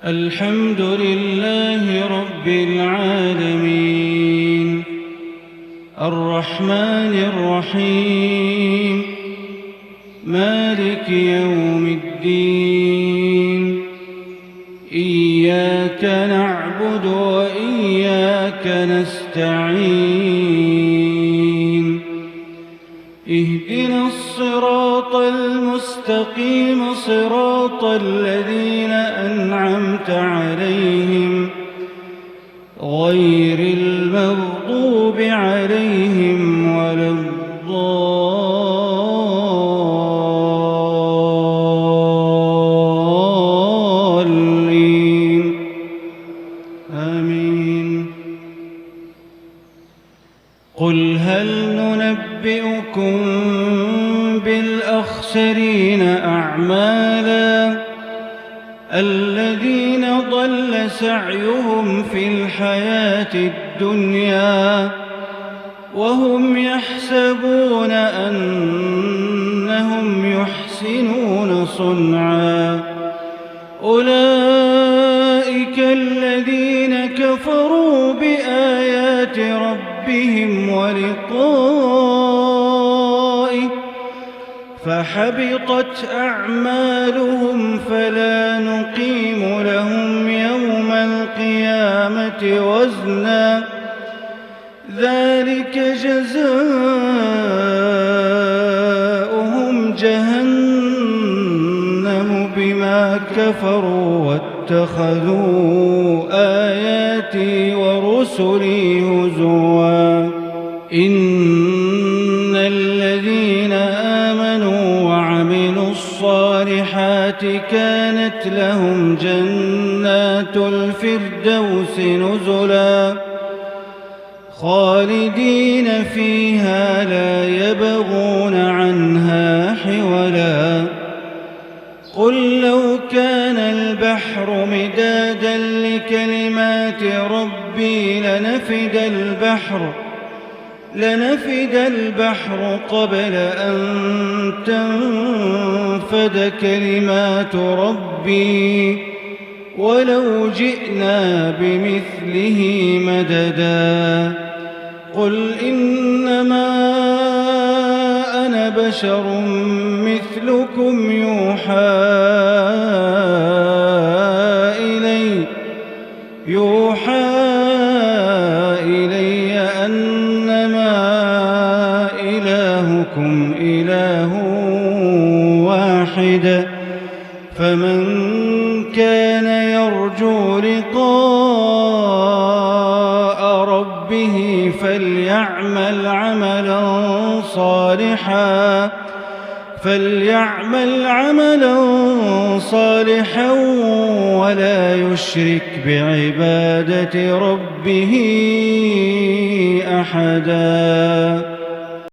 الحمد لله رب العالمين الرحمن الرحيم مالك يوم الدين إياك نعبد وإياك نستعين اهدنا الصراط المستقيم صراط الذين أنعمت عليهم غير المغضوب عليهم ولا الضالين آمين. قل هل ننبئكم بالأخسرين أعمالا الذين ضل سعيهم في الحياة الدنيا وهم يحسبون أنهم يحسنون صنعا أولئك الذين كفروا بآيات ربهم ولقائه فحبطت أعمالهم فلا نقيم لهم يوم القيامة وزنا ذلك جزاؤهم جهنم بما كفروا واتخذوا آياتي ورسلي هزوا إن الذين آمنوا وعملوا الصالحات كانت لهم جنات الفردوس نزلا خالدين فيها لا يبغون عنها حولا قل لو كان البحر مدادا لكلمات ربي لنفد البحر قبل أن تنفد كلمات ربي ولو جئنا بمثله مددا قل إنما أنا بشر مثلكم يوحى إلي أنما إلهكم إله واحد فمن كان يرجو لقاء ربه فليعمل عملا صالحا ولا يشرك بعبادة ربه أحدا.